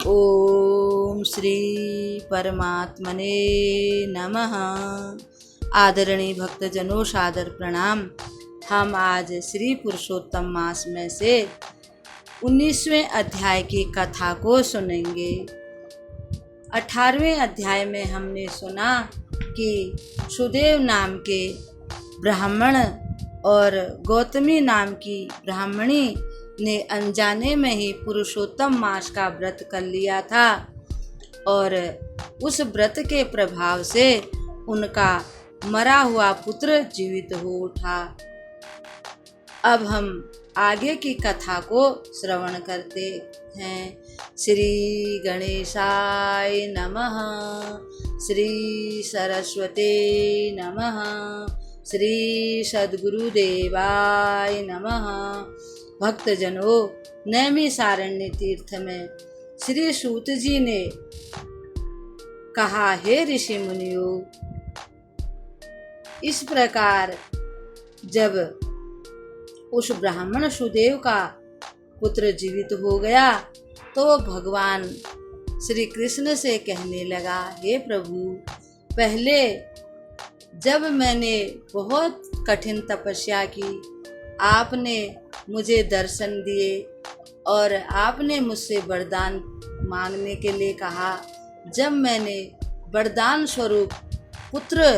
ओम श्री परमात्मने नमः। आदरणीय भक्तजनों, सादर प्रणाम। हम आज श्री पुरुषोत्तम मास में से 19वें अध्याय की कथा को सुनेंगे। 18वें अध्याय में हमने सुना कि सुदेव नाम के ब्राह्मण और गौतमी नाम की ब्राह्मणी ने अनजाने में ही पुरुषोत्तम मास का व्रत कर लिया था और उस व्रत के प्रभाव से उनका मरा हुआ पुत्र जीवित हो उठा। अब हम आगे की कथा को श्रवण करते हैं। श्री गणेशाय नमः, श्री सरस्वते नमः, श्री सद्गुरुदेवाय नमः। भक्तजनों, नैमिषारण्य तीर्थ में श्री सूत जी ने कहा, हे ऋषि मुनियों, इस प्रकार जब उस ब्राह्मण सुदेव का पुत्र जीवित हो गया तो भगवान श्री कृष्ण से कहने लगा, हे प्रभु, पहले जब मैंने बहुत कठिन तपस्या की, आपने मुझे दर्शन दिए और आपने मुझसे वरदान मांगने के लिए कहा। जब मैंने वरदान स्वरूप पुत्र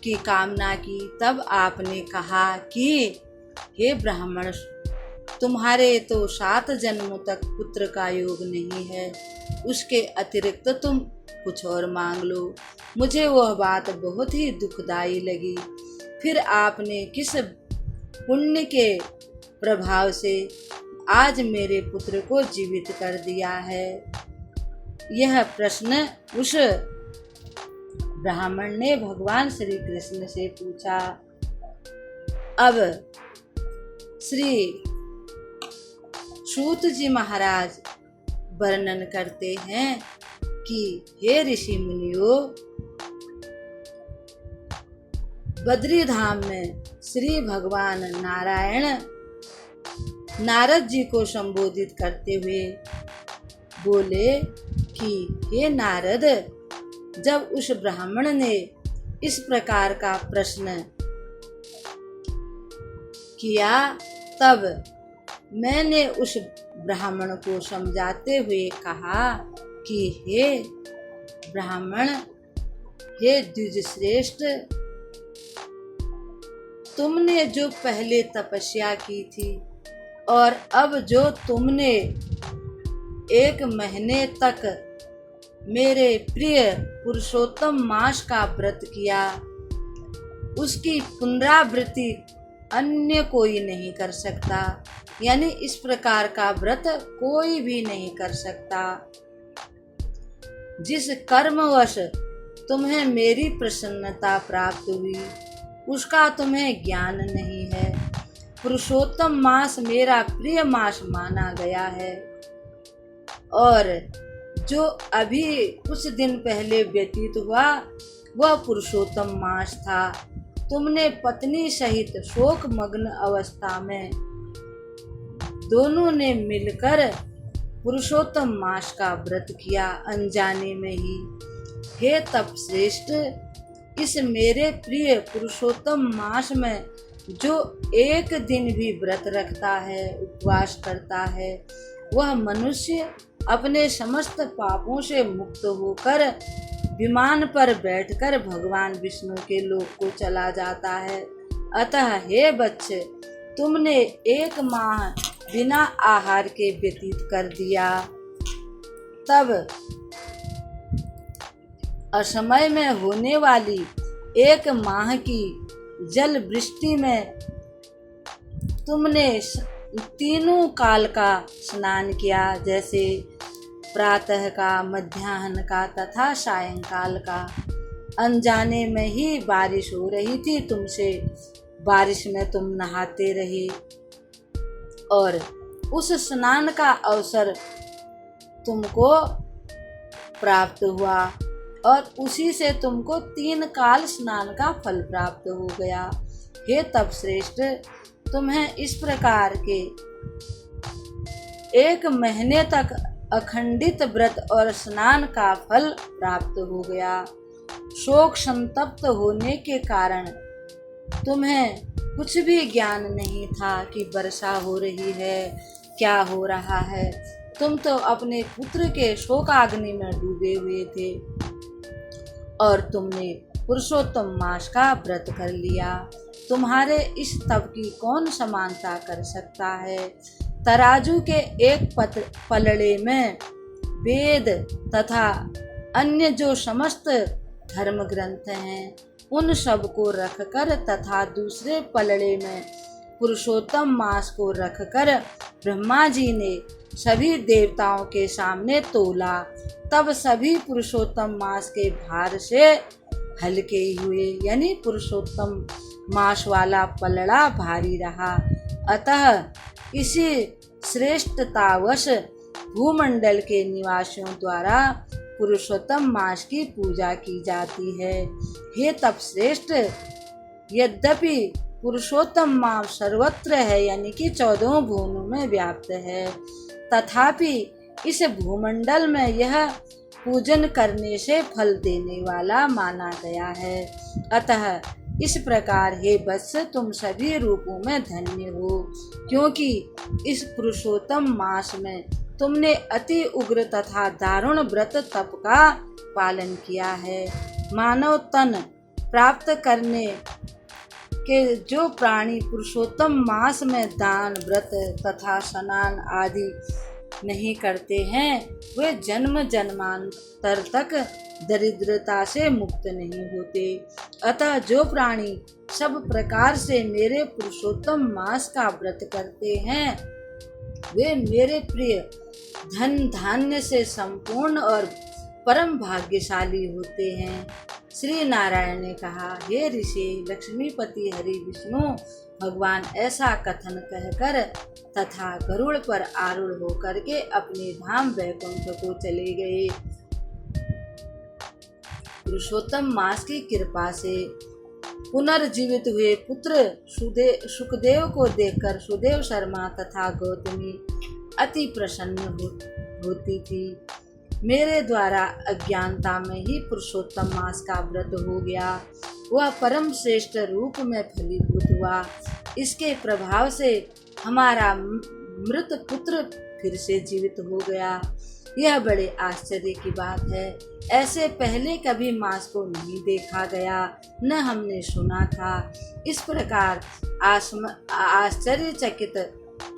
की कामना की, तब आपने कहा कि हे ब्राह्मण, तुम्हारे तो 7 जन्मों तक पुत्र का योग नहीं है, उसके अतिरिक्त तुम कुछ और मांग लो। मुझे वह बात बहुत ही दुखदाई लगी। फिर आपने किस पुण्य के प्रभाव से आज मेरे पुत्र को जीवित कर दिया है? यह प्रश्न उस ब्राह्मण ने भगवान श्री कृष्ण से पूछा। अब श्री सूत जी महाराज वर्णन करते हैं कि हे ऋषि मुनियों, बद्री धाम में श्री भगवान नारायण नारद जी को संबोधित करते हुए बोले कि हे नारद, जब उस ब्राह्मण ने इस प्रकार का प्रश्न किया, तब मैंने उस ब्राह्मण को समझाते हुए कहा कि हे ब्राह्मण, हे द्विजश्रेष्ठ, तुमने जो पहले तपस्या की थी और अब जो तुमने 1 महीने तक मेरे प्रिय पुरुषोत्तम मास का व्रत किया, उसकी पुनरावृत्ति अन्य कोई नहीं कर सकता। यानी इस प्रकार का व्रत कोई भी नहीं कर सकता। जिस कर्मवश तुम्हें मेरी प्रसन्नता प्राप्त हुई, उसका तुम्हें ज्ञान नहीं है। पुरुषोत्तम मास मेरा प्रिय मास माना गया है और जो अभी कुछ दिन पहले व्यतीत हुआ वह पुरुषोत्तम मास था। तुमने पत्नी सहित शोक मग्न अवस्था में दोनों ने मिलकर पुरुषोत्तम मास का व्रत किया, अनजाने में ही। हे तपश्रेष्ठ, इस मेरे प्रिय पुरुषोत्तम मास में जो 1 दिन भी व्रत रखता है, उपवास करता है, वह मनुष्य अपने समस्त पापों से मुक्त होकर विमान पर बैठकर भगवान विष्णु के लोक को चला जाता है। अतः हे वत्स, तुमने 1 माह बिना आहार के व्यतीत कर दिया। तब असमय में होने वाली 1 माह की जल वृष्टि में तुमने 3 काल का स्नान किया, जैसे प्रातः का, मध्याह्न का तथा सायंकाल का। अनजाने में ही बारिश हो रही थी, तुमसे बारिश में तुम नहाते रहे और उस स्नान का अवसर तुमको प्राप्त हुआ और उसी से तुमको 3 काल स्नान का फल प्राप्त हो गया। हे तपश्रेष्ठ, तुम्हें इस प्रकार के 1 महीने तक अखंडित व्रत और स्नान का फल प्राप्त हो गया। शोक संतप्त होने के कारण तुम्हें कुछ भी ज्ञान नहीं था कि वर्षा हो रही है, क्या हो रहा है। तुम तो अपने पुत्र के शोकाग्नि में डूबे हुए थे और तुमने पुरुषोत्तम मास का व्रत कर लिया। तुम्हारे इस तप की कौन समानता कर सकता है। तराजू के एक पलड़े में वेद तथा अन्य जो समस्त धर्म ग्रंथ हैं उन सब को रखकर तथा दूसरे पलड़े में पुरुषोत्तम मास को रखकर ब्रह्मा जी ने सभी देवताओं के सामने तोला। तब सभी पुरुषोत्तम मास के भार से हल्के हुए, यानी पुरुषोत्तम मास वाला पलड़ा भारी रहा। अतः इसी श्रेष्ठतावश भूमंडल के निवासियों द्वारा पुरुषोत्तम मास की पूजा की जाती है। हे तपश्रेष्ठ, यद्यपि पुरुषोत्तम मास सर्वत्र है, यानी कि 14 भुवनों में व्याप्त है, तथापि इस भूमंडल में यह पूजन करने से फल देने वाला माना गया है। अतः इस प्रकार हे वत्स, तुम सभी रूपों में धन्य हो, क्योंकि इस पुरुषोत्तम मास में तुमने अति उग्र तथा दारुण व्रत तप का पालन किया है। मानव तन प्राप्त करने के जो प्राणी पुरुषोत्तम मास में दान, व्रत तथा स्नान आदि नहीं करते हैं, वे जन्म जन्मांतर तक दरिद्रता से मुक्त नहीं होते। अतः जो प्राणी सब प्रकार से मेरे पुरुषोत्तम मास का व्रत करते हैं, वे मेरे प्रिय धन धान्य से संपूर्ण और परम भाग्यशाली होते हैं। श्री नारायण ने कहा, हे ऋषि, लक्ष्मीपति हरि विष्णु भगवान ऐसा कथन कहकर तथा गरुड़ पर आरूढ़ होकर के अपने धाम वैकुंठ को चले गए। पुरुषोत्तम मास की कृपा से पुनर्जीवित हुए पुत्र सुखदेव को देखकर सुदेव शर्मा तथा गौतमी अति प्रसन्न होती थी। मेरे द्वारा अज्ञानता में ही पुरुषोत्तम मास का व्रत हो गया, वह परम श्रेष्ठ रूप में फलीभूत हुआ। इसके प्रभाव से हमारा मृत पुत्र फिर से जीवित हो गया। यह बड़े आश्चर्य की बात है। ऐसे पहले कभी मास को नहीं देखा गया, न हमने सुना था। इस प्रकार आश्चर्यचकित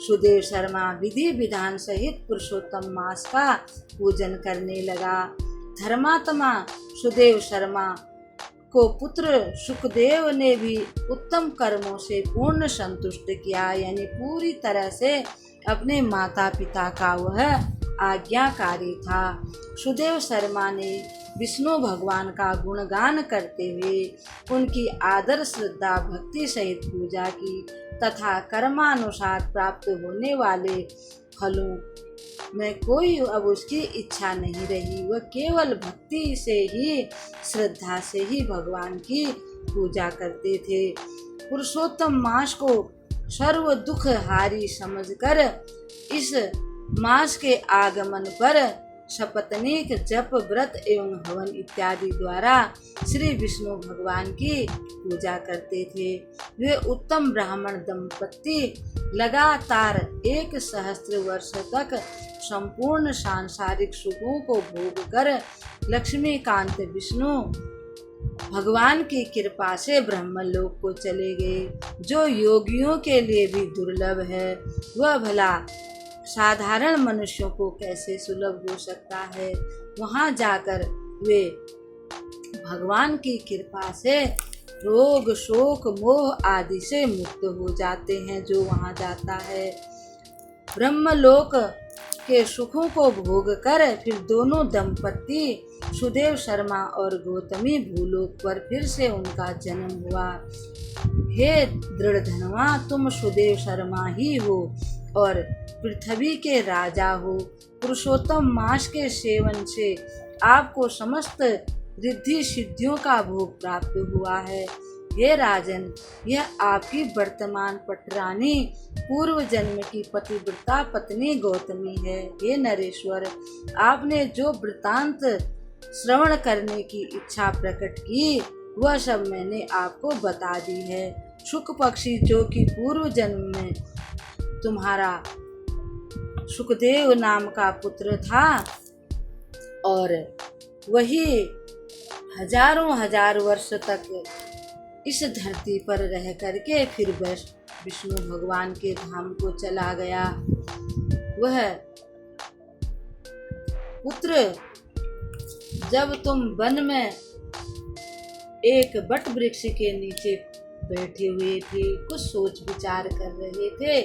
सुदेव शर्मा विधि विधान सहित पुरुषोत्तम मास का पूजन करने लगा। धर्मात्मा सुदेव शर्मा को पुत्र सुखदेव ने भी उत्तम कर्मों से पूर्ण संतुष्ट किया, यानी पूरी तरह से अपने माता पिता का वह आज्ञाकारी था। सुदेव शर्मा ने विष्णु भगवान का गुणगान करते हुए उनकी आदर श्रद्धा भक्ति सहित पूजा की तथा कर्मानुसार प्राप्त होने वाले फलों में कोई अब उसकी इच्छा नहीं रही। वह केवल भक्ति से ही, श्रद्धा से ही भगवान की पूजा करते थे। पुरुषोत्तम मास को सर्व दुख हारी समझकर इस मास के आगमन पर शपथनिक जप व्रत एवं हवन इत्यादि द्वारा श्री विष्णु भगवान की पूजा करते थे। वे उत्तम ब्राह्मण दंपत्ति लगातार 1 सहस्त्र वर्ष तक संपूर्ण सांसारिक सुखों को भोग कर लक्ष्मीकांत विष्णु भगवान की कृपा से ब्रह्मलोक को चले गए, जो योगियों के लिए भी दुर्लभ है। वह भला साधारण मनुष्यों को कैसे सुलभ हो सकता है। वहां जाकर वे भगवान की कृपा से रोग शोक मोह आदि से मुक्त हो जाते हैं। जो वहां जाता है ब्रह्मलोक के सुखों को भोग कर फिर दोनों दंपत्ति सुदेव शर्मा और गौतमी भूलोक पर फिर से उनका जन्म हुआ। हे दृढ़धनवा, तुम सुदेव शर्मा ही हो और पृथ्वी के राजा हो। पुरुषोत्तम मास के सेवन से आपको समस्त रिद्धि सिद्धियों का भोग प्राप्त हुआ है। हे राजन, यह आपकी वर्तमान पटरानी पूर्व जन्म की पतिव्रता पत्नी गौतमी है। हे नरेश्वर, आपने जो वृतांत श्रवण करने की इच्छा प्रकट की वह सब मैंने आपको बता दी है। शुक पक्षी जो कि पूर्व जन्म में तुम्हारा सुखदेव नाम का पुत्र था और वही हजारों हजार वर्ष तक इस धरती पर रह करके फिर विष्णु भगवान के धाम को चला गया, वह पुत्र जब तुम वन में एक बट वृक्ष के नीचे बैठे हुए थे, कुछ सोच विचार कर रहे थे,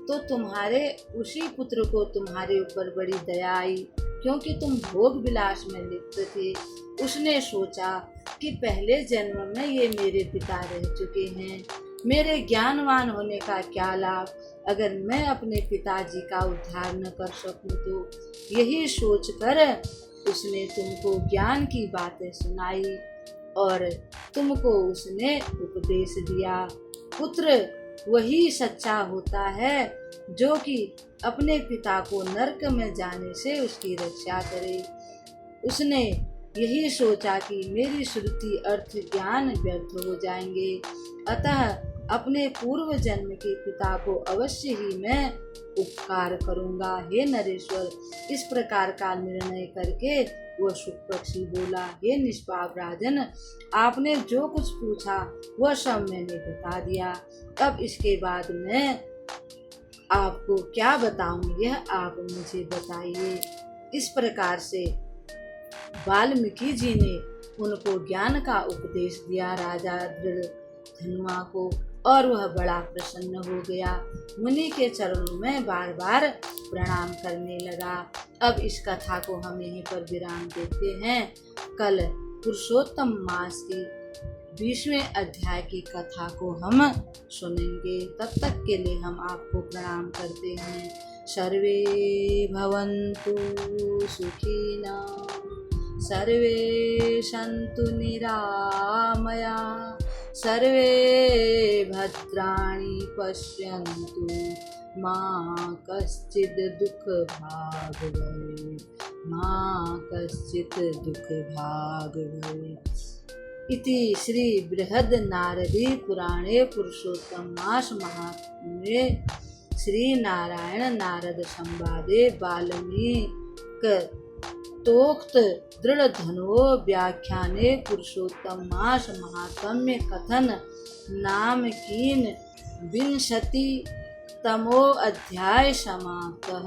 तो तुम्हारे उसी पुत्र को तुम्हारे ऊपर बड़ी दया आई, क्योंकि तुम भोग विलास में लिप्त थे। उसने सोचा कि पहले जन्म में ये मेरे पिता रह चुके हैं, मेरे ज्ञानवान होने का क्या लाभ अगर मैं अपने पिताजी का उद्धार न कर सकूं। तो यही सोचकर उसने तुमको ज्ञान की बातें सुनाई और तुमको उसने उपदेश दिया। पुत्र वही सच्चा होता है जो कि अपने पिता को नरक में जाने से उसकी रक्षा करे। उसने यही सोचा कि मेरी श्रुति अर्थ ज्ञान व्यर्थ हो जाएंगे, अतः अपने पूर्व जन्म के पिता को अवश्य ही मैं उपकार करूंगा। हे नरेश्वर, इस प्रकार का निर्णय करके वह शुक पक्षी बोला, हे निष्पाप राजन, आपने जो कुछ पूछा वह सब मैंने बता दिया। अब इसके बाद मैं आपको क्या बताऊं, यह आप मुझे बताइए। इस प्रकार से वाल्मीकि जी ने उनको ज्ञान का उपदेश दिया राजा दृढ़ धनुआ को, और वह बड़ा प्रसन्न हो गया। मुनि के चरणों में बार बार प्रणाम करने लगा। अब इस कथा को हम यहीं पर विराम देते हैं। कल पुरुषोत्तम मास की 20वें अध्याय की कथा को हम सुनेंगे। तब तक के लिए हम आपको प्रणाम करते हैं। सर्वे भवन्तु सुखिनः, सर्वे सन्तु निरामया, सर्वे भद्राणि पश्यन्तु मा कश्चित् दुःखभाग् भवेत्, मा कश्चित् दुःखभाग् भवेत्। इति श्री बृहद नारदी पुराणे पुरुषोत्तम मास महात्म्ये श्री नारायण नारद संवादे वाल्मीकि तोक्त दृढ़ धनुओ व्याख्याने पुरुषोत्तम मास महात्म्य कथन नाम कीन 20तमो अध्याय समाप्तः।